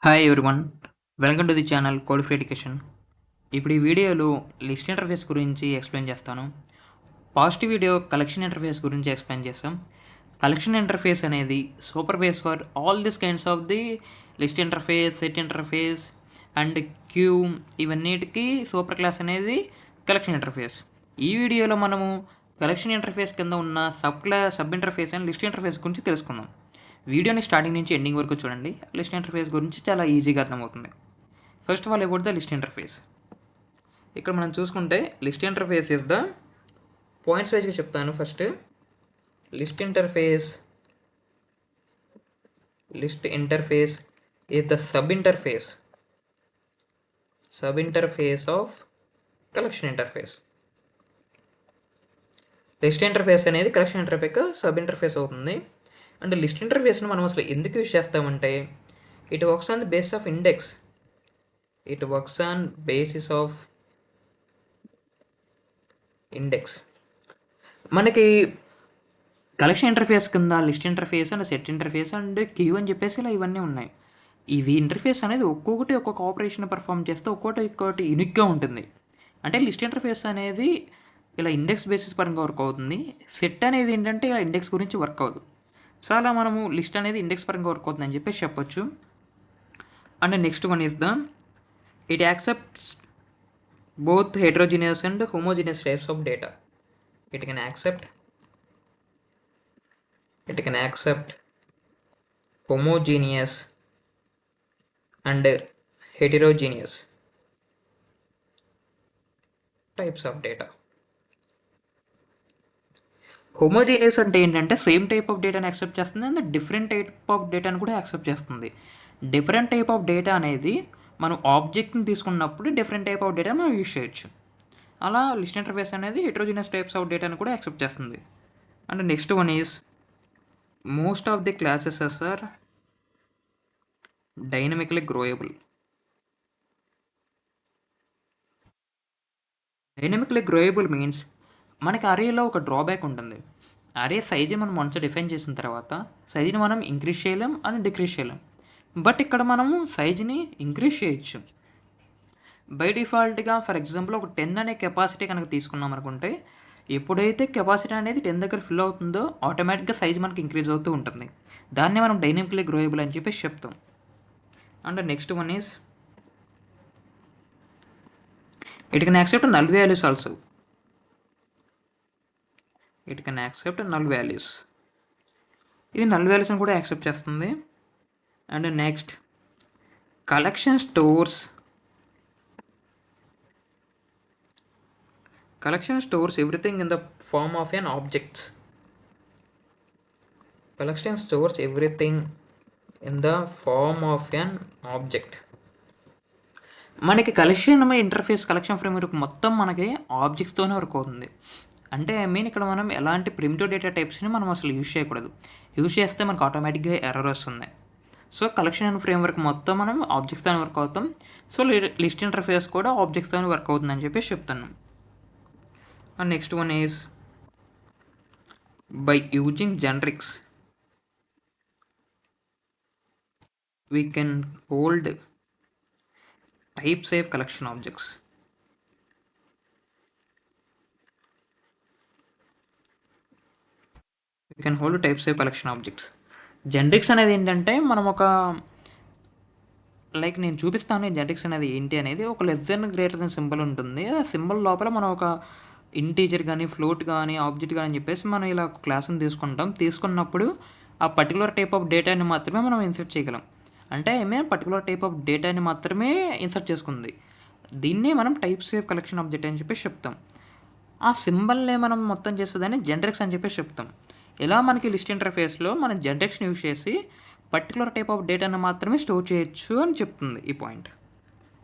Hi everyone, welcome to the channel code for education. ఇప్పుడు ఈ వీడియోలో లిస్ట్ ఇంటర్ఫేస్ గురించి ఎక్స్ప్లెయిన్ చేస్తాను. పాజిటివ్ వీడియో కలెక్షన్ ఇంటర్ఫేస్ గురించి ఎక్స్ప్లెయిన్ చేస్తాం. కలెక్షన్ ఇంటర్ఫేస్ అనేది super base for all this kinds of the list interface, set interface and queue, ఇవన్నిటికీ super class అనేది కలెక్షన్ ఇంటర్ఫేస్. ఈ వీడియోలో మనము కలెక్షన్ ఇంటర్ఫేస్ కింద ఉన్న sub interface and list interface గురించి తెలుసుకుందాం. వీడియోని స్టార్టింగ్ నుంచి ఎండింగ్ వరకు చూడండి. లిస్ట్ ఇంటర్ఫేస్ గురించి చాలా ఈజీగా అర్థమవుతుంది. First of all about the list interface. ఇక్కడ మనం చూసుకుంటే list interface is the points వైజ్గా చెప్తాను. First list interface is the sub interface of collection interface. List interface అనేది కలెక్షన్ ఇంటర్ఫేస్ సబ్ ఇంటర్ఫేస్ అవుతుంది. అండ్ లిస్ట్ ఇంటర్ఫేస్ని మనం అసలు ఎందుకు యూజ్ చేస్తామంటే it works on the base of index. మనకి కలెక్షన్ ఇంటర్ఫేస్ కింద list interface and set interface and queue అని చెప్పేసి ఇలా ఇవన్నీ ఉన్నాయి. ఇవి ఇంటర్ఫేస్ అనేది ఒక్కొక్కటి ఒక్కొక్క ఆపరేషన్ పర్ఫామ్ చేస్తే ఒక్కొక్కటి యూనిక్గా ఉంటుంది. అంటే లిస్ట్ ఇంటర్ఫేస్ అనేది ఇలా ఇండెక్స్ బేసిస్ పరంగా వర్క్ అవుతుంది. సెట్ అనేది ఏంటంటే ఇలా ఇండెక్స్ గురించి వర్క్ అవ్వదు. సో అలా మనము లిస్ట్ అనేది ఇండెక్స్ పరంగా వర్క్ అవుతుంది అని చెప్పేసి చెప్పొచ్చు. And next one is it accepts both heterogeneous and homogeneous types of data. It can accept homogeneous and heterogeneous types of data. Homogeneous అంటే ఏంటంటే సేమ్ టైప్ ఆఫ్ డేటాని యాక్సెప్ట్ చేస్తుంది అండ్ డిఫరెంట్ టైప్ ఆఫ్ డేటాని కూడా accept చేస్తుంది. Different type of data అనేది మనం ఆబ్జెక్ట్ని తీసుకున్నప్పుడు డిఫరెంట్ టైప్ ఆఫ్ డేటా మనం యూజ్ చేయొచ్చు. అలా లిస్ట్ ఇంటర్ఫేస్ అనేది హెటరోజినస్ టైప్స్ ఆఫ్ డేటాని కూడా యాక్సెప్ట్ చేస్తుంది. And next one is most of the classes are dynamically growable. Dynamically growable means మనకి అరేలో ఒక డ్రాబ్యాక్ ఉంటుంది. అరే సైజ్ మనం మంచిగా డిఫైన్ చేసిన తర్వాత సైజ్ని మనం ఇంక్రీజ్ చేయలేం అని డిక్రీజ్ చేయలేం. బట్ ఇక్కడ మనము సైజ్ని ఇంక్రీజ్ చేయొచ్చు. బై డిఫాల్ట్గా ఫర్ ఎగ్జాంపుల్ ఒక 10 అనే కెపాసిటీ కనుక తీసుకున్నాం అనుకుంటే ఎప్పుడైతే కెపాసిటీ అనేది 10 దగ్గర ఫిల్ అవుతుందో ఆటోమేటిక్గా సైజ్ మనకి ఇంక్రీజ్ అవుతూ ఉంటుంది. దాన్నే మనం డైనమికలీ గ్రోయబుల్ అని చెప్పేసి చెప్తాం. And next one is it can accept null values also. It can accept null values. ఇది నల్ వాల్యూస్ని కూడా యాక్సెప్ట్ చేస్తుంది. And next collection stores everything in the form of an objects. Collection stores everything in the form of an object. మనకి collection interface collection framework మొత్తం మనకి ఆబ్జెక్ట్స్తోనే work అవుతుంది. అంటే ఇక్కడ మనం ఎలాంటి ప్రిమిటివ్ డేటా టైప్స్ని మనం అసలు యూజ్ చేయకూడదు. యూజ్ చేస్తే మనకు ఆటోమేటిక్గా ఎర్రర్ వస్తుంది. సో కలెక్షన్ ఫ్రేమ్వర్క్ మొత్తం మనం ఆబ్జెక్ట్స్తోనే వర్క్ అవుతాం. సో లిస్ట్ ఇంటర్ఫేస్ కూడా ఆబ్జెక్ట్స్తోనే వర్క్ అవుతుంది అని చెప్పేసి చెప్తాను. And next one is by using generics we can hold type safe collection objects. We can hold type safe collection objects. Generics అనేది ఏంటంటే మనం ఒక నేను చూపిస్తాను జెనరిక్స్ అనేది ఏంటి అనేది. ఒక less than greater than symbol ఉంటుంది. ఆ సింబల్ లోపల మనం ఒక ఇంటీజర్ కానీ ఫ్లోట్ కానీ ఆబ్జెక్ట్ కానీ అని చెప్పేసి మనం ఇలా ఒక క్లాస్ని తీసుకున్నప్పుడు ఆ పర్టికులర్ టైప్ ఆఫ్ డేటాని మాత్రమే మనం ఇన్సర్ట్ చేయగలం. అంటే పర్టికులర్ టైప్ ఆఫ్ డేటాని మాత్రమే ఇన్సర్ట్ చేసుకుంది. దీన్నే మనం టైప్ సేఫ్ కలెక్షన్ ఆబ్జెక్ట్ అని చెప్పేసి చెప్తాం. ఆ సింబల్నే మనం మొత్తం చేసేదాన్ని జెనరిక్స్ అని చెప్పేసి చెప్తాం. ఇలా మనకి లిస్ట్ ఇంటర్ఫేస్లో మనం జెనరిక్స్ని యూజ్ చేసి పర్టికులర్ టైప్ ఆఫ్ డేటాను మాత్రమే స్టోర్ చేయొచ్చు అని చెప్తుంది ఈ point.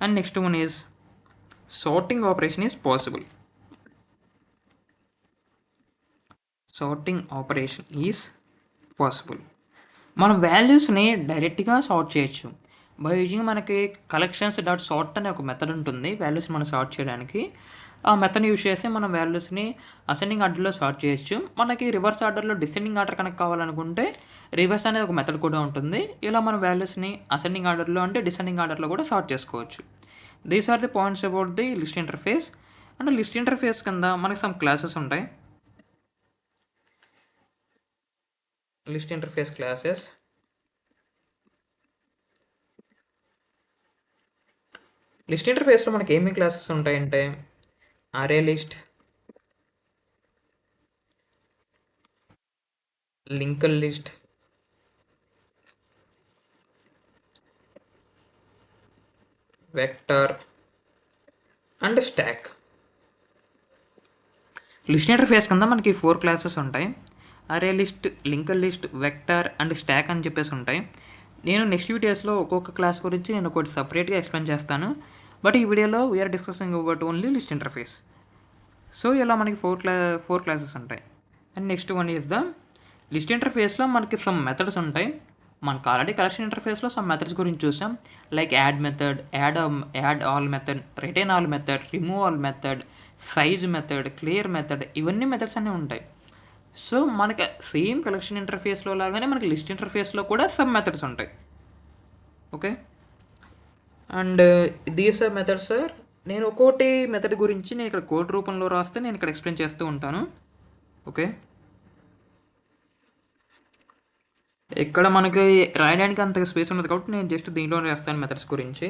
And next one is sorting operation is possible. Sorting operation is possible. మనం వాల్యూస్ని డైరెక్ట్గా సార్ట్ చేయొచ్చు బై యూజింగ్ మనకి కలెక్షన్స్ డాట్ సార్ట్ అనే ఒక మెథడ్ ఉంటుంది వాల్యూస్ని మనం సార్ట్ చేయడానికి. ఆ మెథడ్ని యూజ్ చేసి మనం వాల్యూస్ని అసెండింగ్ ఆర్డర్లో సార్ట్ చేయొచ్చు. మనకి రివర్స్ ఆర్డర్లో డిసెండింగ్ ఆర్డర్ కనుక కావాలనుకుంటే రివర్స్ అనేది ఒక మెథడ్ కూడా ఉంటుంది. ఇలా మన వాల్యూస్ని అసెండింగ్ ఆర్డర్లో అంటే డిసెండింగ్ ఆర్డర్లో కూడా సార్ట్ చేసుకోవచ్చు. These are the points about the list interface. And list interface కింద మనకి సమ్ క్లాసెస్ ఉంటాయి. List interface classes. లిస్ట్ ఇంటర్ఫేస్లో మనకి ఏమేమి క్లాసెస్ ఉంటాయంటే array list, linked list, vector and stack. List interface కింద మనకి 4 క్లాసెస్ ఉంటాయి. Array list, linked list, vector and stack అని చెప్పేసి ఉంటాయి. నేను నెక్స్ట్ వీడియోస్లో ఒక్కొక్క క్లాస్ గురించి నేను ఒకటి సపరేట్గా ఎక్స్ప్లెయిన్ చేస్తాను. బట్ ఈ వీడియోలో we are discussing about only list interface. So ఇలా మనకి 4 క్లాసెస్ ఉంటాయి. And next one is the list ఇంటర్ఫేస్లో మనకి సమ్ మెథడ్స్ ఉంటాయి. మనకు ఆల్రెడీ కలెక్షన్ ఇంటర్ఫేస్లో సమ్ మెథడ్స్ గురించి చూసాం. Like add method, add all method, retain all method, remove all method, size method, clear method, ఇవన్నీ మెథడ్స్ అన్నీ ఉంటాయి. సో మనకి సేమ్ కలెక్షన్ ఇంటర్ఫేస్లో లాగానే మనకి లిస్ట్ ఇంటర్ఫేస్లో కూడా సమ్ మెథడ్స్ ఉంటాయి. Okay, and these are methods sir. నేను ఒక్కోటి మెథడ్ గురించి నేను ఇక్కడ కోడ్ రూపంలో రాస్తే నేను ఇక్కడ ఎక్స్ప్లెయిన్ చేస్తూ ఉంటాను. ఓకే, ఇక్కడ మనకి రాయడానికి అంత స్పేస్ ఉన్నది కాబట్టి నేను జస్ట్ దీంట్లో రాస్తాను మెథడ్స్ గురించి.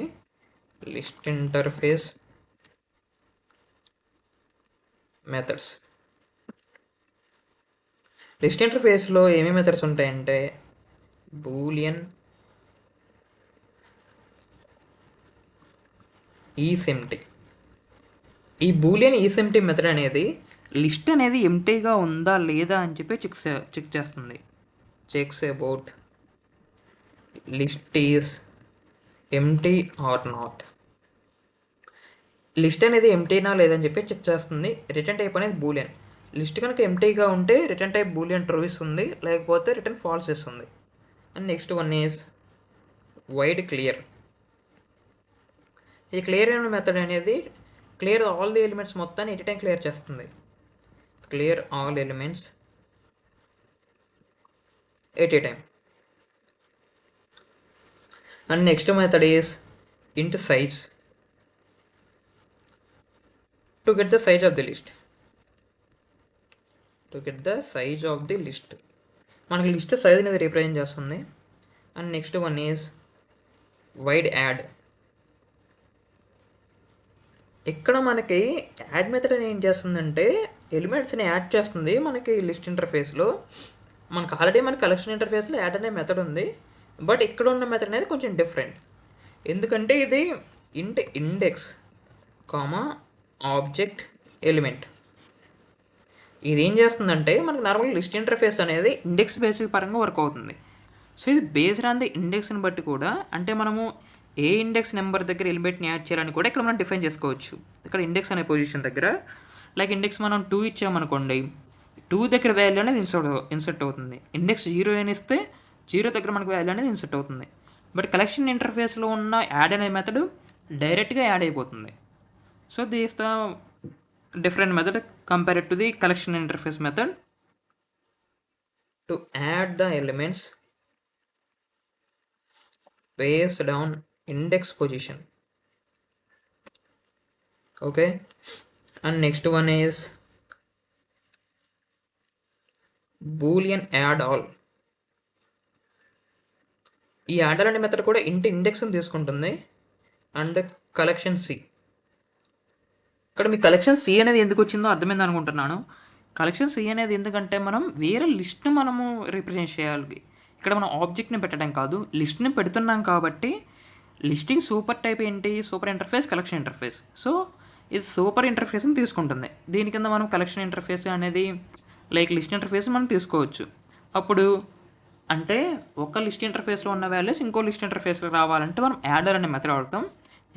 List interface methods. లిస్ట్ ఇంటర్ఫేస్లో ఏమేమి మెథడ్స్ ఉంటాయంటే బూలియన్, ఈస్ఎంటీ. ఈ బూలియన్ ఈస్ఎంటీ మెథడ్ అనేది లిస్ట్ అనేది ఎంటీగా ఉందా లేదా అని చెప్పి చెక్ చేస్తుంది. Checks about list is empty are not. List అనేది ఎంటీనా లేదని చెప్పి చెక్ చేస్తుంది. రిటర్న్ టైప్ అనేది బూలియన్. లిస్ట్ కనుక ఎంటీగా ఉంటే రిటర్న్ టైప్ బూలియన్ ట్రూ ఇస్తుంది, లేకపోతే రిటర్న్ ఫాల్స్ ఇస్తుంది. And next one is wide clear. ఈ క్లియర్ అనే మెథడ్ అనేది క్లియర్ ఆల్ ది ఎలిమెంట్స్ మొత్తాన్ని ఎట్ టైం క్లియర్ చేస్తుంది. Clear all elements at a time. And next method is int size to get the size of the list. To get the size of the list. మనకి list size అనేది represent చేస్తుంది. And next one is wide add. ఇక్కడ మనకి add method అని ఏం చేస్తుందంటే ఎలిమెంట్స్ని add చేస్తుంది మనకి లిస్ట్ ఇంటర్ఫేస్లో. మనకు ఆల్రెడీ మన కలెక్షన్ ఇంటర్ఫేస్లో యాడ్ అనే మెథడ్ ఉంది, బట్ ఇక్కడ ఉన్న మెథడ్ అనేది కొంచెం డిఫరెంట్. ఎందుకంటే ఇది ఇండెక్స్ కామా ఆబ్జెక్ట్ ఎలిమెంట్. ఇది ఏం చేస్తుందంటే మనకు నార్మల్గా లిస్ట్ ఇంటర్ఫేస్ అనేది ఇండెక్స్ బేసిక్ పరంగా వర్క్ అవుతుంది. సో ఇది బేస్డ్ ఆన్ ది ఇండెక్స్ని బట్టి కూడా, అంటే మనము ఏ ఇండెక్స్ నెంబర్ దగ్గర ఎలిమెంట్ని యాడ్ చేయాలని కూడా ఇక్కడ మనం డిఫైన్ చేసుకోవచ్చు. ఇక్కడ ఇండెక్స్ అనే పొజిషన్ దగ్గర లైక్ ఇండెక్స్ మనం 2 ఇచ్చామనుకోండి, 2 దగ్గర వాల్యూ అనేది ఇన్సర్ట్ అవుతుంది. ఇండెక్స్ 0 అని ఇస్తే 0 దగ్గర మనకు వాల్యూ అనేది ఇన్సర్ట్ అవుతుంది. బట్ కలెక్షన్ ఇంటర్ఫేస్లో ఉన్న యాడ్ అనే మెథడ్ డైరెక్ట్గా యాడ్ అయిపోతుంది. So this the different method compared to the collection interface method. To add the elements based on index position. Okay, and next one is boolean add all. ఈ add అనే method కూడా ఇండెక్స్ని తీసుకుంటుంది and collection C. ఇక్కడ మీ collection C అనేది ఎందుకు వచ్చిందో అర్థమైంది అనుకుంటున్నాను. కలెక్షన్ సి అనేది ఎందుకంటే మనం వేరే లిస్ట్ని మనము రిప్రజెంట్ చేయాలి. ఇక్కడ మనం ఆబ్జెక్ట్ని పెట్టడం కాదు, లిస్ట్ని పెడుతున్నాం కాబట్టి లిస్టింగ్ సూపర్ టైప్ ఏంటి, super interface, collection interface. So ఇది సూపర్ ఇంటర్ఫేస్ని తీసుకుంటుంది. దీని కింద మనం కలెక్షన్ ఇంటర్ఫేస్ అనేది లైక్ లిస్ట్ ఇంటర్ఫేస్ మనం తీసుకోవచ్చు. అప్పుడు అంటే ఒక లిస్ట్ ఇంటర్ఫేస్లో ఉన్న వాల్యూస్ ఇంకో లిస్ట్ ఇంటర్ఫేస్లో రావాలంటే మనం యాడర్ అనే మెథడ్ వాడతాం.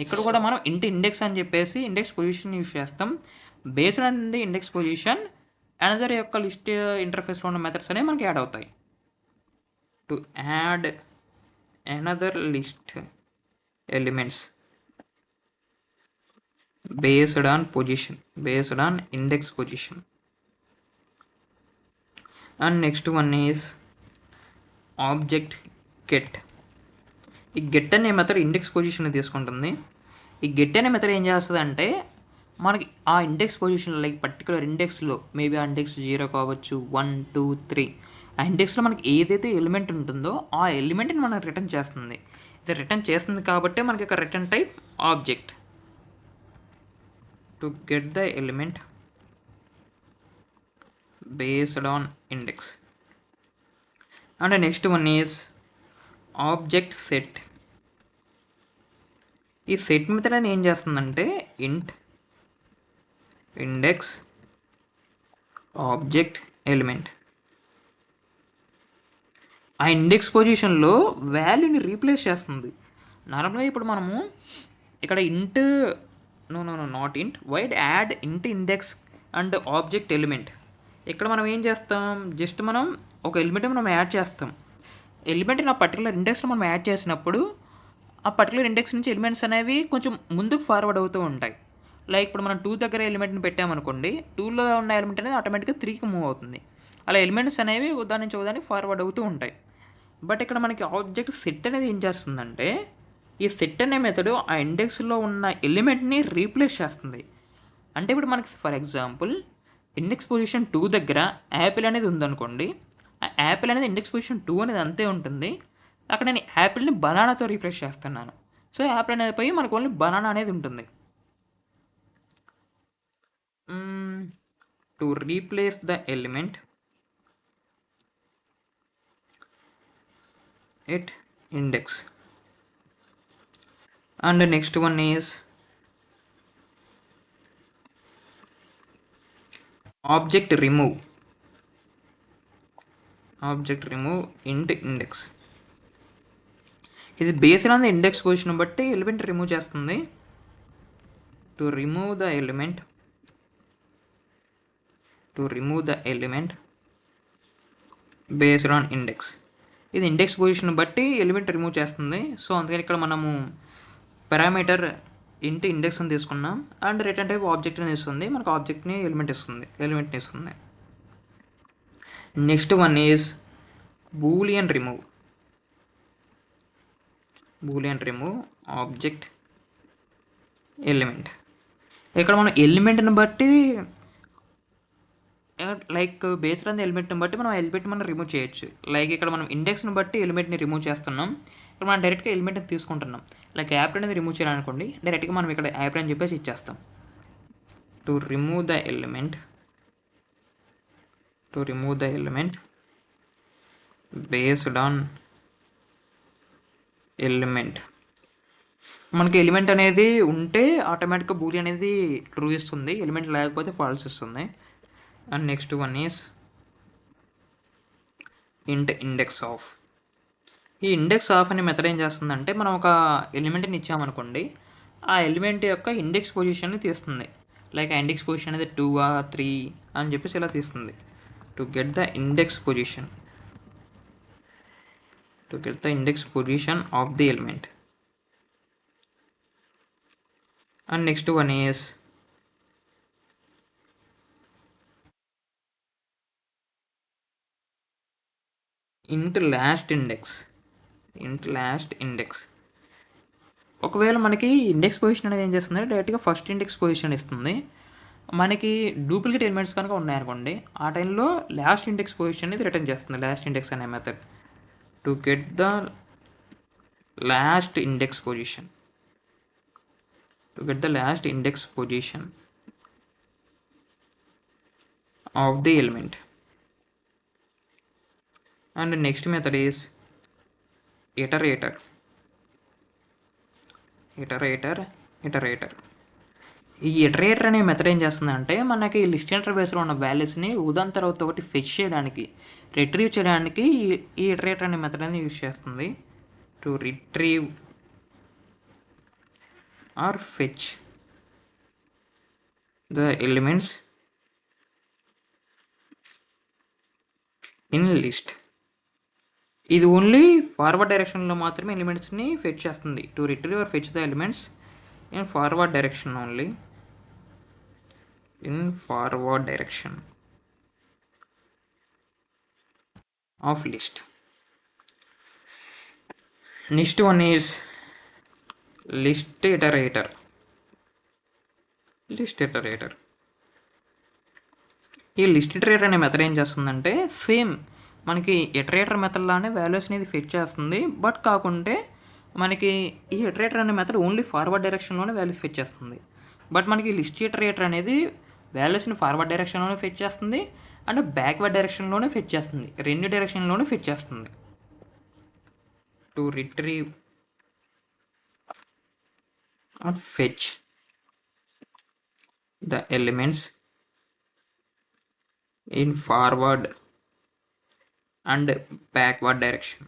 ఇక్కడ కూడా మనం ఇండెక్స్ అని చెప్పేసి ఇండెక్స్ పొజిషన్ యూజ్ చేస్తాం. Based on the index position another యొక్క లిస్ట్ ఇంటర్ఫేస్లో ఉన్న మెథడ్స్ అనేవి మనకి యాడ్ అవుతాయి. To add another list elements based on position, based on index position. And next one is object get. ఈ get అనే method index position తీసుకుంటుంది. ఈ get అనే మెథడ్ ఏం చేస్తుంది అంటే మనకి ఆ ఇండెక్స్ పొజిషన్ లైక్ పర్టికులర్ ఇండెక్స్లో మేబీ ఆ ఇండెక్స్ 0 కావచ్చు, 1, 2, 3 ఆ ఇండెక్స్లో మనకి ఏదైతే ఎలిమెంట్ ఉంటుందో ఆ ఎలిమెంట్ని మనకు రిటర్న్ చేస్తుంది. ఇది రిటర్న్ చేస్తుంది కాబట్టి మనకి ఒక return type object. To get the element based on index. And next one is object set. ఈ సెట్ మెథడ్ అని ఏం చేస్తుందంటే ఇంట్ ఇండెక్స్ ఆబ్జెక్ట్ ఎలిమెంట్, ఆ ఇండెక్స్ పొజిషన్లో వాల్యూని రీప్లేస్ చేస్తుంది. నార్మల్గా ఇప్పుడు మనము ఇక్కడ ఇంట్ నాట్ ఇంట్ వైడ్ యాడ్ ఇంట్ ఇండెక్స్ అండ్ ఆబ్జెక్ట్ ఎలిమెంట్. ఇక్కడ మనం ఏం చేస్తాం, జస్ట్ మనం ఒక ఎలిమెంట్ మనం యాడ్ చేస్తాం. ఎలిమెంట్ నా పర్టికులర్ ఇండెక్స్లో మనం యాడ్ చేసినప్పుడు ఆ పర్టికులర్ ఇండెక్స్ నుంచి ఎలిమెంట్స్ అనేవి కొంచెం ముందుకు ఫార్వర్డ్ అవుతూ ఉంటాయి. లైక్ ఇప్పుడు మనం 2 దగ్గర ఎలిమెంట్ని పెట్టామనుకోండి, 2లో ఉన్న ఎలిమెంట్ అనేది ఆటోమేటిక్గా 3కి మూవ్ అవుతుంది. అలా ఎలిమెంట్స్ అనేవి ఉదాహరణ నుంచి ఉదాహరణ ఫార్వర్డ్ అవుతూ ఉంటాయి. బట్ ఇక్కడ మనకి ఆబ్జెక్ట్ సెట్ అనేది ఏం చేస్తుందంటే ఈ సెట్ అనే మెథడ్ ఆ ఇండెక్స్లో ఉన్న ఎలిమెంట్ని రీప్లేస్ చేస్తుంది. అంటే ఇప్పుడు మనకి ఫర్ ఎగ్జాంపుల్ ఇండెక్స్ పొజిషన్ 2 దగ్గర యాపిల్ అనేది ఉందనుకోండి, ఆ యాపిల్ అనేది ఇండెక్స్ పొజిషన్ 2 అనేది అంతే ఉంటుంది. అక్కడ నేను యాపిల్ని బనానాతో రీప్లేస్ చేస్తున్నాను. సో యాపిల్ అనేది పోయి మనకు ఓన్లీ బనానా అనేది ఉంటుంది. To replace the element at index. And next one is object remove. Object remove ఇంట్ ఇండెక్స్. ఇది based on the index position బట్టి ఎలిమెంట్ రిమూవ్ చేస్తుంది. To remove the element based on index. ఇది index position బట్టి element remove చేస్తుంది. So అందుకని ఇక్కడ మనము పారామీటర్ ఇంట్ ఇండెక్స్ అని తీసుకున్నాం అండ్ రిటర్న్ టైప్ ఆబ్జెక్ట్ని ఇస్తుంది. మనకు ఆబ్జెక్ట్ని ఎలిమెంట్ని ఇస్తుంది. Next one is Boolean remove object element. ఇక్కడ మనం ఎలిమెంట్ని బట్టి లైక్ బేస్డ్ ఆన్ ద ఎలిమెంట్ని బట్టి మనం ఎలిమెంట్ మనం రిమూవ్ చేయొచ్చు. లైక్ ఇక్కడ మనం ఇండెక్స్ని బట్టి ఎలిమెంట్ని రిమూవ్ చేస్తున్నాం. ఇక్కడ మనం డైరెక్ట్గా ఎలిమెంట్ని తీసుకుంటున్నాం. లైక్ యాప్ అనేది రిమూవ్ చేయాలనుకోండి, డైరెక్ట్గా మనం ఇక్కడ యాప్ అని చెప్పేసి ఇచ్చేస్తాం. To remove the element based on element. మనకి ఎలిమెంట్ అనేది ఉంటే ఆటోమేటిక్గా బూలియన్ అనేది ట్రూ ఇస్తుంది, ఎలిమెంట్ లేకపోతే ఫాల్స్ ఇస్తుంది. అండ్ నెక్స్ట్ వన్ ఈస్ ఇంట్ ఇండెక్స్ ఆఫ్. ఈ ఇండెక్స్ ఆఫ్ అనే మెథడ్ ఏం చేస్తుందంటే మనం ఒక ఎలిమెంట్ని ఇచ్చామనుకోండి, ఆ ఎలిమెంట్ యొక్క ఇండెక్స్ పొజిషన్ని తీస్తుంది. లైక్ ఆ ఇండెక్స్ పొజిషన్ అనేది 2 3 అని చెప్పేసి ఇలా తీస్తుంది. To get the index position of the element. And next one is ఇంట్ లాస్ట్ ఇండెక్స్. ఒకవేళ మనకి ఇండెక్స్ పొజిషన్ అనేది ఏం చేస్తుంది, డైరెక్ట్గా ఫస్ట్ ఇండెక్స్ పొజిషన్ ఇస్తుంది. మనకి డూప్లికేట్ ఎలిమెంట్స్ కనుక ఉన్నాయనుకోండి, ఆ టైంలో లాస్ట్ ఇండెక్స్ పొజిషన్ అనేది రిటర్న్ చేస్తుంది. లాస్ట్ ఇండెక్స్ అనే method. To get the last index position of the element. And next method is iterator. ఈ ఇటరేటర్ అనే మెథడ్ ఏం చేస్తుందంటే మనకి లిస్ట్ ఇంటర్ఫేస్లో ఉన్న వాల్యూస్ని ఉదాహరణ తర్వాత ఒకటి ఫెచ్ చేయడానికి, రిట్రీవ్ చేయడానికి ఈ ఇటరేటర్ అనే మెథడ్ అనేది యూజ్ చేస్తుంది. To retrieve or fetch the elements in list. ఇది ఓన్లీ ఫార్వర్డ్ డైరెక్షన్లో మాత్రమే ఎలిమెంట్స్ని ఫెచ్ చేస్తుంది. To retrieve or fetch the elements in forward direction only. of list. Next one is list iterator. ఈ list iterator అనే method ఏం చేస్తుందంటే same మనకి ఇటరేటర్ మెథడ్లానే వాల్యూస్ అనేది ఫిట్ చేస్తుంది. బట్ కాకుంటే మనకి ఈ ఇటరేటర్ అనే మెథడ్ ఓన్లీ ఫార్వర్డ్ డైరెక్షన్లోనే వాల్యూస్ ఫిట్ చేస్తుంది. బట్ మనకి లిస్ట్ ఇటరేటర్ అనేది వాల్యూస్ని ఫార్వర్డ్ డైరెక్షన్లోనే ఫిట్ చేస్తుంది అండ్ బ్యాక్వర్డ్ డైరెక్షన్లోనే ఫిట్ చేస్తుంది. రెండు డైరెక్షన్లోనే ఫిట్ చేస్తుంది. To retrieve or fetch the elements in forward and backward direction.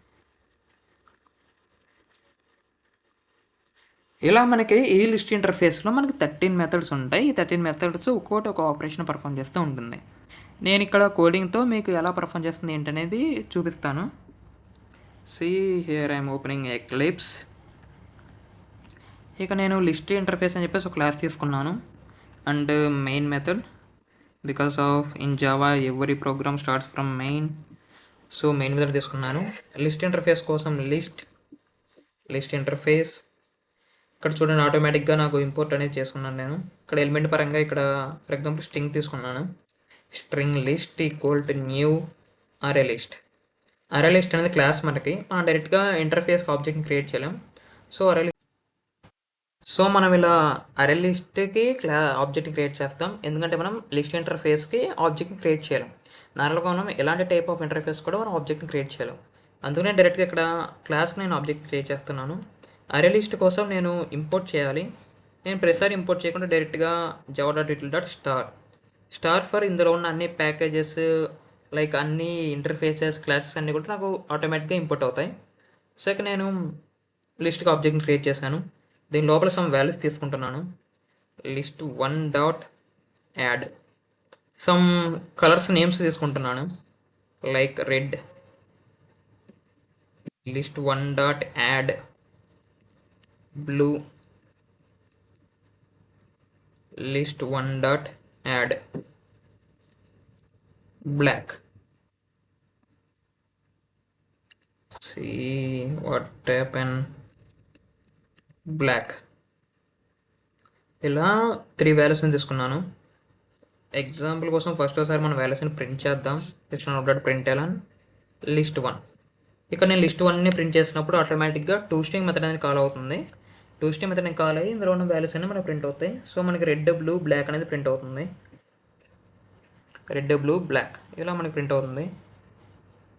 ఇలా మనకి ఈ లిస్ట్ ఇంటర్ఫేస్లో మనకి 13 మెథడ్స్ ఉంటాయి. ఈ 13 మెథడ్స్ ఒక్కోటి ఒక ఆపరేషన్ పర్ఫామ్ చేస్తూ ఉంటుంది. నేను ఇక్కడ కోడింగ్తో మీకు ఎలా పర్ఫామ్ చేస్తుంది ఏంటనేది చూపిస్తాను. See here I'm opening Eclipse. ఇక నేను లిస్ట్ ఇంటర్ఫేస్ అని చెప్పేసి ఒక క్లాస్ తీసుకున్నాను and main method, because of in Java every program starts from main. So main method తీసుకున్నాను. లిస్ట్ ఇంటర్ఫేస్ కోసం లిస్ట్ ఇంటర్ఫేస్ ఇక్కడ చూడండి, ఆటోమేటిక్గా నాకు ఇంపోర్ట్ అనేది చేసుకున్నాను. నేను ఇక్కడ ఎలిమెంట్ పరంగా ఇక్కడ ఫర్ ఎగ్జాంపుల్ స్ట్రింగ్ తీసుకున్నాను. String list equal to new అరే లిస్ట్. అరే లిస్ట్ అనేది క్లాస్ మనకి, మనం డైరెక్ట్గా ఇంటర్ఫేస్కి ఆబ్జెక్ట్ని క్రియేట్ చేయలేం. సో మనం ఇలా అరే లిస్ట్కి ఆబ్జెక్ట్ని క్రియేట్ చేస్తాం, ఎందుకంటే మనం లిస్ట్ ఇంటర్ఫేస్కి ఆబ్జెక్ట్ని క్రియేట్ చేయలేం. నార్మల్గా మనం ఎలాంటి టైప్ ఆఫ్ ఇంటర్ఫేస్ కూడా మనం ఆబ్జెక్ట్ని క్రియేట్ చేయలేం. అందుకనే డైరెక్ట్గా ఇక్కడ క్లాస్కి నేను ఆబ్జెక్ట్ క్రియేట్ చేస్తున్నాను. అరే లిస్ట్ కోసం నేను ఇంపోర్ట్ చేయాలి. నేను ప్రతిసారి ఇంపోర్ట్ చేయకుండా డైరెక్ట్గా java.util.star ఫర్ ఇందులో ఉన్న అన్ని ప్యాకేజెస్ లైక్ అన్ని ఇంటర్ఫేసెస్ క్లాసెస్ అన్నీ కూడా నాకు ఆటోమేటిక్గా ఇంపోర్ట్ అవుతాయి. సో ఇక నేను లిస్ట్కి ఆబ్జెక్ట్ని క్రియేట్ చేశాను. దీని లోపల సమ్ వాల్యూస్ తీసుకుంటున్నాను. list1.add సమ్ కలర్స్ నేమ్స్ తీసుకుంటున్నాను like red. list1.add blue. list1.add black. See what happened. Black. ఇలా 3 వాల్యూస్ని తీసుకున్నాను. ఎగ్జాంపుల్ కోసం ఫస్ట్ ఒకసారి మనం వాల్యూస్ని ప్రింట్ చేద్దాం. list1.println list1. ఇక్కడ నేను list1ని ప్రింట్ చేసినప్పుడు ఆటోమేటిక్గా toString మెథడ్ అనేది కాల్ అవుతుంది. toString మెథడ్ కాల్ అయ్యి ఇందులో ఉన్న వాల్యూస్ అన్నీ మనకు ప్రింట్ అవుతాయి. సో మనకి రెడ్, బ్లూ, బ్లాక్ అనేది ప్రింట్ అవుతుంది. రెడ్, బ్లూ, బ్లాక్ ఇలా మనకి ప్రింట్ అవుతుంది.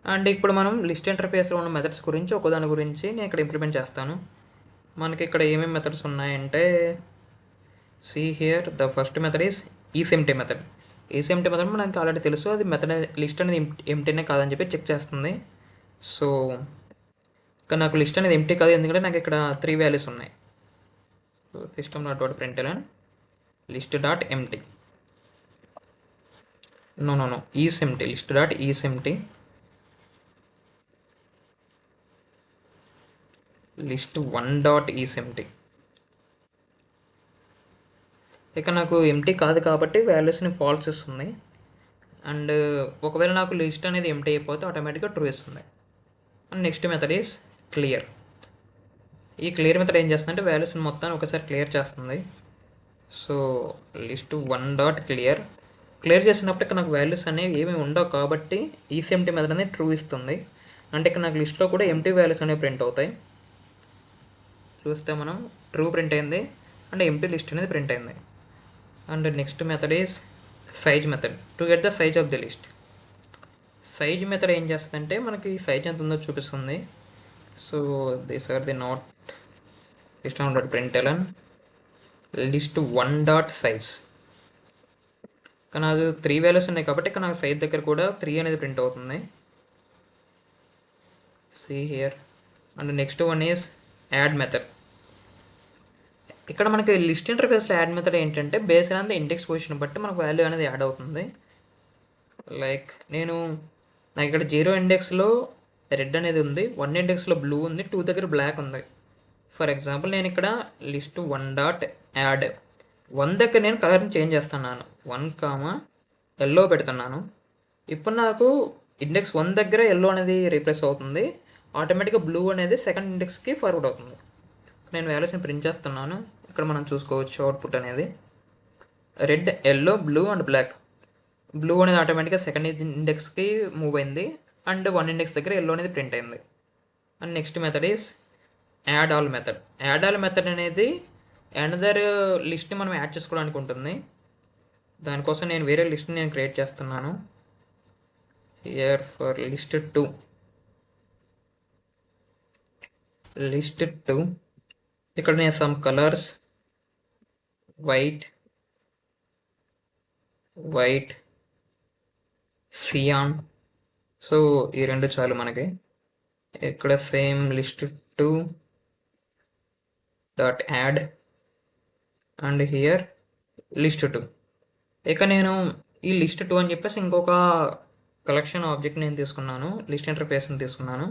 అండ్ ఇప్పుడు మనం లిస్ట్ ఇంటర్ఫేస్లో ఉన్న మెథడ్స్ గురించి ఒకదాని గురించి నేను ఇక్కడ ఇంప్లిమెంట్ చేస్తాను. మనకి ఇక్కడ ఏమేమి మెథడ్స్ ఉన్నాయంటే see here the first method is is empty method. Is empty method మనకి ఆల్రెడీ తెలుసు, అది మెథడ్ లిస్ట్ అనేది ఎంప్టీనే కాదని చెప్పి చెక్ చేస్తుంది. సో ఇక్కడ నాకు లిస్ట్ అనేది ఎంప్టీ కాదు, ఎందుకంటే నాకు ఇక్కడ 3 వాల్యూస్ ఉన్నాయి. So system.println list.empty. No, isEmpty. list.isEmpty. list1.isEmpty. ఇక నాకు ఎంప్టీ కాదు కాబట్టి వాల్యూస్ని ఫాల్స్ ఇస్తుంది. అండ్ ఒకవేళ నాకు లిస్ట్ అనేది ఎంప్టీ అయిపోతే ఆటోమేటిక్గా ట్రూ ఇస్తుంది. And next method is clear. ఈ క్లియర్ మెథడ్ ఏం చేస్తుందంటే వాల్యూస్ని మొత్తాన్ని ఒకసారి క్లియర్ చేస్తుంది. సో list1.clear క్లియర్ చేసినప్పుడు ఇక్కడ నాకు వాల్యూస్ అనేవి ఏమి ఉండవు కాబట్టి ఈసెంప్టీ మెథడ్ అనేది ట్రూ ఇస్తుంది. అంటే ఇక్కడ నాకు లిస్ట్లో కూడా ఎంప్టీ వాల్యూస్ అనేవి ప్రింట్ అవుతాయి. చూస్తే మనం ట్రూ ప్రింట్ అయింది అండ్ ఎంప్టీ లిస్ట్ అనేది ప్రింట్ అయింది. And next method is size method to get the size of the list. Size method ఏం చేస్తుందంటే మనకి సైజ్ ఎంత ఉందో చూపిస్తుంది. So these are the not list1.println list1.size. కానీ అది 3 వాల్యూస్ ఉన్నాయి కాబట్టి ఇక్కడ నాకు సైజ్ దగ్గర కూడా 3 అనేది ప్రింట్ అవుతుంది. See here. And next one is add method. ఇక్కడ మనకి లిస్ట్ ఇంటర్ఫేస్లో యాడ్ మెథడ్ ఏంటంటే based on the index position బట్టి మనకు వాల్యూ అనేది యాడ్ అవుతుంది. లైక్ నాకు ఇక్కడ 0 ఇండెక్స్లో రెడ్ అనేది ఉంది, 1 ఇండెక్స్లో బ్లూ ఉంది, 2 దగ్గర బ్లాక్ ఉంది. ఫర్ ఎగ్జాంపుల్ నేను ఇక్కడ list1.add 1 దగ్గర నేను కలర్ని చేంజ్ చేస్తున్నాను, 1, ఎల్లో పెడుతున్నాను. ఇప్పుడు నాకు ఇండెక్స్ 1 దగ్గర ఎల్లో అనేది రీప్లేస్ అవుతుంది, ఆటోమేటిక్గా బ్లూ అనేది సెకండ్ ఇండెక్స్కి ఫార్వర్డ్ అవుతుంది. నేను వాల్యూస్ని ప్రింట్ చేస్తున్నాను. ఇక్కడ మనం చూసుకోవచ్చు అవుట్పుట్ అనేది red, yellow, blue and black. Blue అనేది ఆటోమేటిక్గా సెకండ్ ఇండెక్స్కి మూవ్ అయింది అండ్ 1 ఇండెక్స్ దగ్గర ఎల్లో అనేది ప్రింట్ అయింది. And next method is add all method. Add all method అనేది అనదర్ లిస్ట్ని మనం యాడ్ చేసుకోవడానికి ఉంటుంది. దానికోసం నేను వేరే లిస్ట్ని నేను క్రియేట్ చేస్తున్నాను. హియర్ ఫర్ లిస్ట్ 2 ఇక్కడ నేను some colours white, cyan. So ఈ రెండు చాలు మనకి. ఇక్కడ same list 2 dot add and here list 2. ఇక నేను ఈ లిస్ట్ 2 అని చెప్పేసి ఇంకొక కలెక్షన్ ఆబ్జెక్ట్ నేను తీసుకున్నాను, లిస్ట్ ఇంటర్ఫేస్ని తీసుకున్నాను.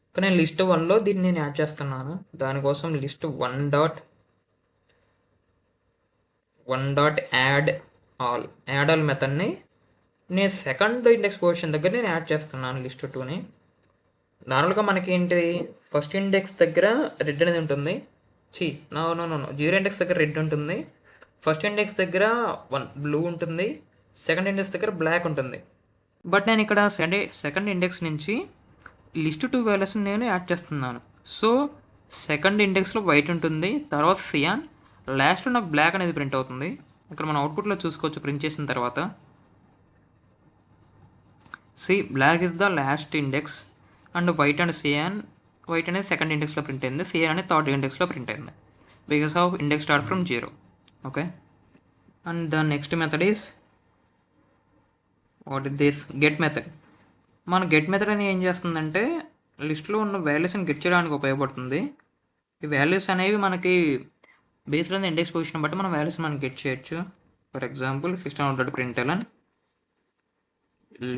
ఇక నేను లిస్ట్ 1లో దీన్ని నేను యాడ్ చేస్తున్నాను. దానికోసం లిస్ట్ 1 డాట్ యాడ్ ఆల్ మెథడ్ని నేను సెకండ్ ఇండెక్స్ పొజిషన్ దగ్గర నేను యాడ్ చేస్తున్నాను లిస్ట్ 2ని. నార్మల్గా మనకి ఏంటి, ఫస్ట్ ఇండెక్స్ దగ్గర రెడ్ అనేది ఉంటుంది. నో 0 ఇండెక్స్ దగ్గర రెడ్ ఉంటుంది, ఫస్ట్ ఇండెక్స్ దగ్గర 1 బ్లూ ఉంటుంది, సెకండ్ ఇండెక్స్ దగ్గర బ్లాక్ ఉంటుంది. బట్ నేను ఇక్కడ సెకండ్ ఇండెక్స్ నుంచి లిస్ట్ 2 వాల్యూస్ని నేను యాడ్ చేస్తున్నాను. సో సెకండ్ ఇండెక్స్లో వైట్ ఉంటుంది, తర్వాత సియాన్, లాస్ట్లో నాకు బ్లాక్ అనేది ప్రింట్ అవుతుంది. ఇక్కడ మనం అవుట్పుట్లో చూసుకోవచ్చు ప్రింట్ చేసిన తర్వాత. Black is the last index and white and cyan. White అనేది సెకండ్ ఇండెక్స్లో ప్రింట్ అయింది, సియాన్ అనేది థర్డ్ ఇండెక్స్లో ప్రింట్ అయింది because of index start from 0. Okay, and the next method is what is this get method. మన get method అని ఏం చేస్తుందంటే లిస్ట్లో ఉన్న వాల్యూస్ని గెట్ చేయడానికి ఉపయోగపడుతుంది. ఈ వాల్యూస్ అనేవి మనకి బేస్డ్ ఆన్ ఇండెక్స్ పొజిషన్ బట్టి మనం వాల్యూస్ మనం గెట్ చేయొచ్చు. For example system.println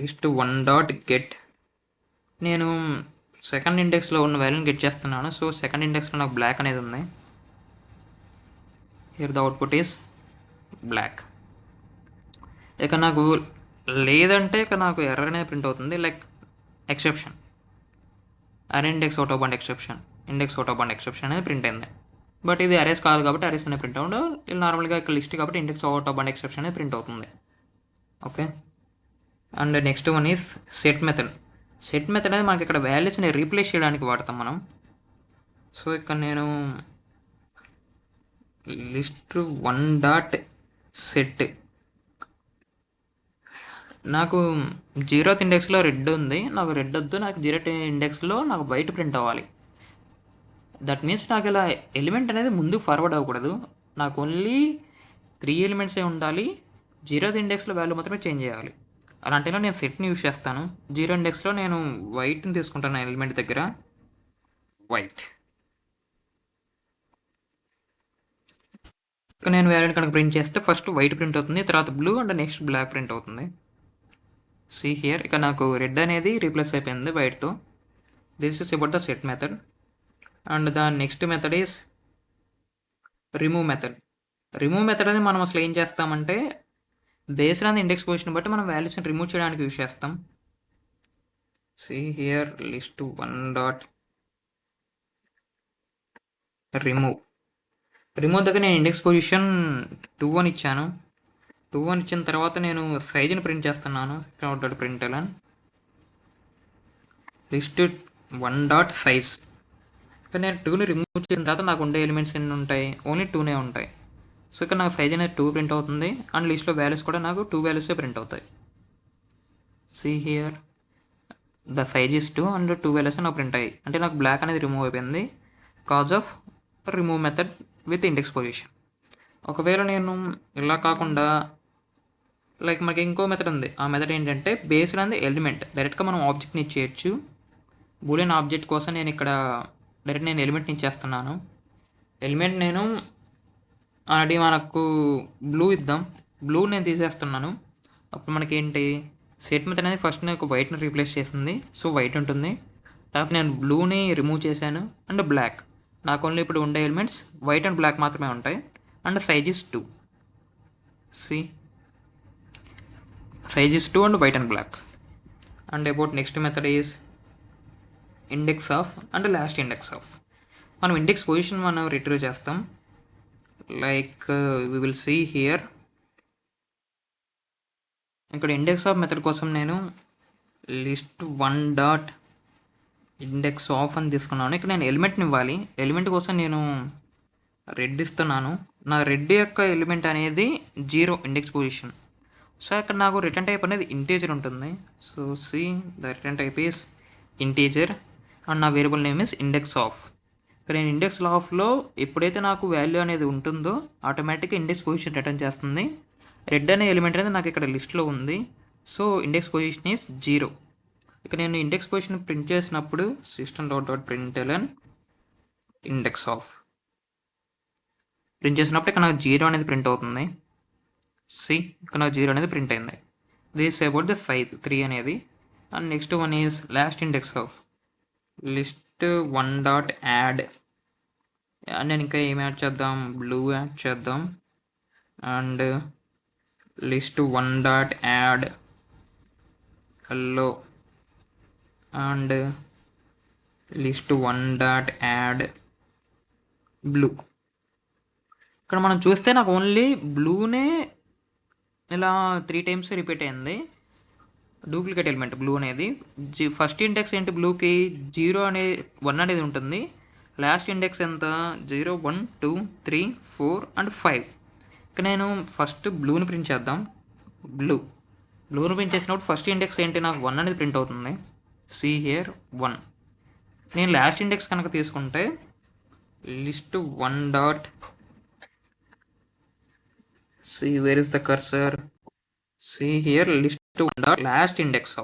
list 1 dot get. నేను సెకండ్ ఇండెక్స్లో ఉన్న వాల్యూని గెట్ చేస్తున్నాను. సో సెకండ్ ఇండెక్స్లో నాకు బ్లాక్ అనేది ఉంది. Here the output is black. ఇక నాకు లేదంటే ఇక నాకు ఎర్రర్ అనేది ప్రింట్ అవుతుంది, like exception, array index out of bound exception, అనేది ప్రింట్ అయింది. బట్ ఇది అరేస్ కాదు కాబట్టి అరేస్ అనేది ప్రింట్ అవ్వడం. ఇది నార్మల్గా ఇక్కడ లిస్ట్ కాబట్టి index out of bound exception అనేది ప్రింట్ అవుతుంది. Okay, and next one is set method. Set method అనేది మనకి ఇక్కడ వాల్యూస్ని రీప్లేస్ చేయడానికి వాడతాం మనం. సో ఇక్కడ నేను లిస్ట్ 1 డాట్ సెట్, నాకు 0th ఇండెక్స్లో రెడ్ ఉంది, నాకు రెడ్ వద్దు, నాకు 0th ఇండెక్స్లో నాకు వైట్ ప్రింట్ అవ్వాలి. దట్ మీన్స్ నాకు ఇలా ఎలిమెంట్ అనేది ముందు ఫార్వర్డ్ అవ్వకూడదు, నాకు ఓన్లీ 3 ఎలిమెంట్సే ఉండాలి, 0th ఇండెక్స్లో వాల్యూ మాత్రమే చేంజ్ చేయాలి. అలాంటిలో నేను సెట్ని యూజ్ చేస్తాను. 0 ఇండెక్స్లో నేను వైట్ని తీసుకుంటాను ఎలిమెంట్ దగ్గర, వైట్. నేను వాల్యూని కనుక ప్రింట్ చేస్తే ఫస్ట్ వైట్ ప్రింట్ అవుతుంది, తర్వాత blue and next black print అవుతుంది. హియర్ ఇక నాకు రెడ్ అనేది రీప్లేస్ అయిపోయింది వైట్తో. This is about the set method. And the next method is remove method. Remove method అనేది మనం అసలు ఏం చేస్తామంటే బేస్డ్ ఆన్ ఇండెక్స్ పొజిషన్ బట్టి మనం వాల్యూస్ని రిమూవ్ చేయడానికి యూజ్ చేస్తాం. హియర్ లిస్ట్ 1 డాట్ రిమూవ్ దగ్గర నేను ఇండెక్స్ పొజిషన్ 2 అని ఇచ్చాను. 2 అని ఇచ్చిన తర్వాత నేను సైజుని ప్రింట్ చేస్తున్నాను. println list 1 dot size. నేను 2ని రిమూవ్ చేసిన తర్వాత నాకు ఉండే ఎలిమెంట్స్ ఎన్ని ఉంటాయి, ఓన్లీ 2నే ఉంటాయి. సో ఇక్కడ నాకు సైజ్ అనేది 2 ప్రింట్ అవుతుంది అండ్ లిస్ట్లో వాల్యూస్ కూడా నాకు 2 వాల్యూసే ప్రింట్ అవుతాయి. Here the size is 2 and 2 values నాకు ప్రింట్ అయ్యాయి. అంటే నాకు బ్లాక్ అనేది రిమూవ్ అయిపోయింది cause of remove method with index position. ఒకవేళ నేను ఇలా కాకుండా లైక్ మనకి ఇంకో మెథడ్ ఉంది. ఆ మెథడ్ ఏంటంటే బేస్డ్ ఆన్ ది ఎలిమెంట్ డైరెక్ట్గా మనం ఆబ్జెక్ట్ని ఇచ్చేయచ్చు. బూలియన్ ఆబ్జెక్ట్ కోసం నేను ఇక్కడ డైరెక్ట్ నేను ఎలిమెంట్ని ఇచ్చేస్తున్నాను. ఎలిమెంట్ నేను ఆల్రెడీ మనకు బ్లూ ఇద్దాం, బ్లూ నేను తీసేస్తున్నాను. అప్పుడు మనకి ఏంటి సెట్ మెథడ్ అనేది ఫస్ట్ నాకు వైట్ని రీప్లేస్ చేసింది, సో వైట్ ఉంటుంది. తర్వాత నేను బ్లూని రిమూవ్ చేశాను అండ్ బ్లాక్. నాకు ఓన్లీ ఇప్పుడు ఉండే ఎలిమెంట్స్ వైట్ అండ్ బ్లాక్ మాత్రమే ఉంటాయి and size is 2. Size is 2 and white and black. And about next method is index of and last index of. మనం ఇండెక్స్ పొజిషన్ మనం రిట్రీవ్ చేస్తాం. Like we will see here. ఇక్కడ index of method కోసం నేను list 1 dot index of అని తీసుకున్నాను. ఇక్కడ నేను ఎలిమెంట్ని ఇవ్వాలి. ఎలిమెంట్ కోసం నేను రెడ్ ఇస్తున్నాను. నా రెడ్ యొక్క ఎలిమెంట్ అనేది 0 ఇండెక్స్ పొజిషన్. సో ఇక్కడ నాకు రిటర్న్ టైప్ అనేది ఇంటీజర్ ఉంటుంది. So see the return type is integer and నా variable name is index of. ఇక్కడ నేను ఇండెక్స్ ఆఫ్లో ఎప్పుడైతే నాకు వాల్యూ అనేది ఉంటుందో ఆటోమేటిక్గా ఇండెక్స్ పొజిషన్ రిటర్న్ చేస్తుంది. రెడ్ అనే ఎలిమెంట్ అనేది నాకు ఇక్కడ లిస్ట్లో ఉంది. So index position is 0. ఇక నేను ఇండెక్స్ పొజిషన్ ప్రింట్ చేసినప్పుడు system.println ఇండెక్స్ ఆఫ్ ప్రింట్ చేసినప్పుడు ఇక్కడ నాకు 0 అనేది ప్రింట్ అవుతుంది. సి ఇక్కడ నాకు 0 అనేది ప్రింట్ అయింది. దిస్ అబౌట్ ద సైజ్ 3 అనేది. And next one is lost index of list 1 dot add. నేను ఇంకా ఏం యాడ్ చేద్దాం, బ్లూ యాడ్ చేద్దాం. And list 1 dot add yellow and list 1 dot add blue. ఇక్కడ మనం చూస్తే నాకు ఓన్లీ బ్లూనే ఇలా 3 టైమ్స్ రిపీట్ అయింది. డూప్లికేట్ ఎలిమెంట్ బ్లూ అనేది. ఫస్ట్ ఇండెక్స్ ఏంటి బ్లూకి 0 అనే 1 అనేది ఉంటుంది. లాస్ట్ ఇండెక్స్ ఎంత 0 1 2 3 4 అండ్ 5. ఇక నేను ఫస్ట్ బ్లూని ప్రింట్ చేద్దాం. బ్లూని ప్రింట్ చేసినప్పుడు ఫస్ట్ ఇండెక్స్ ఏంటి నాకు 1 అనేది ప్రింట్ అవుతుంది. See here 1. నేను లాస్ట్ ఇండెక్స్ కనుక తీసుకుంటే list 1 dot C where is the cursor, see here list 1 dot last index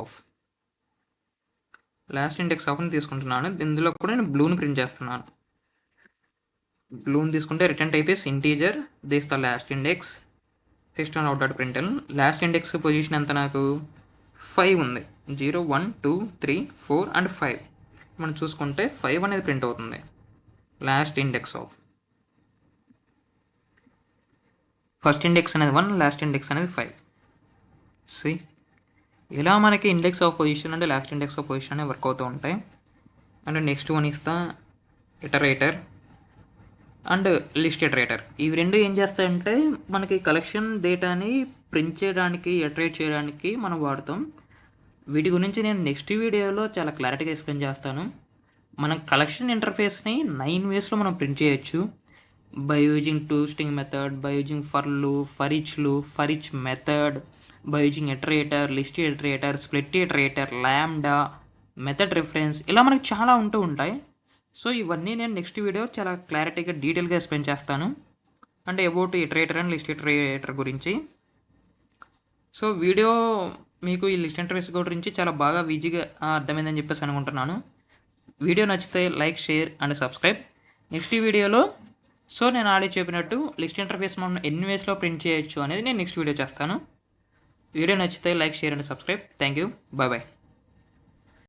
of ని తీసుకుంటున్నాను. ఇందులో కూడా నేను బ్లూని ప్రింట్ చేస్తున్నాను. బ్లూని తీసుకుంటే return type is integer, this the last index, system.println. Last index position ఎంత నాకు 5 ఉంది. 0 1 2 3 4 అండ్ 5. మనం చూసుకుంటే 5 అనేది ప్రింట్ అవుతుంది. Last index of first index అనేది 1, లాస్ట్ ఇండెక్స్ అనేది 5. సి ఇలా మనకి ఇండెక్స్ ఆఫ్ పొజిషన్ అంటే లాస్ట్ ఇండెక్స్ ఆఫ్ పొజిషన్ అనేవి వర్క్ అవుతూ ఉంటాయి. అండ్ నెక్స్ట్ వన్ ఇస్తా ఇటరేటర్ అండ్ లిస్ట్ ఇటరేటర్. ఇవి రెండు ఏం చేస్తాయంటే మనకి కలెక్షన్ డేటాని ప్రింట్ చేయడానికి, ఇటరేట్ చేయడానికి మనం వాడతాం. వీటి గురించి నేను నెక్స్ట్ వీడియోలో చాలా క్లారిటీగా ఎక్స్ప్లెయిన్ చేస్తాను. మనం కలెక్షన్ ఇంటర్ఫేస్ని 9 వేస్లో మనం ప్రింట్ చేయొచ్చు. By using to string method, by using for loop, for each method, by using iterator, list iterator, split iterator, ల్యాండా, మెథడ్ రిఫరెన్స్, ఇలా మనకి చాలా ఉంటూ ఉంటాయి. సో ఇవన్నీ నేను నెక్స్ట్ వీడియో చాలా క్లారిటీగా డీటెయిల్గా ఎక్స్ప్లెయిన్ చేస్తాను. అంటే about iterator and list iterator గురించి. సో వీడియో మీకు ఈ లిస్ట్ ఇంటర్ఫేస్ గురించి చాలా బాగా ఈజీగా అర్థమైందని చెప్పేసి అనుకుంటున్నాను. వీడియో నచ్చితే like, share and subscribe. Next వీడియోలో సో నేను ఆల్రెడీ చెప్పినట్టు లిస్ట్ ఇంటర్ఫేస్ మనం ఎన్ని వేస్లో ప్రింట్ చేయొచ్చు అనేది నేను నెక్స్ట్ వీడియో చేస్తాను. వీడియో నచ్చితే like, share and subscribe. Thank you. Bye bye.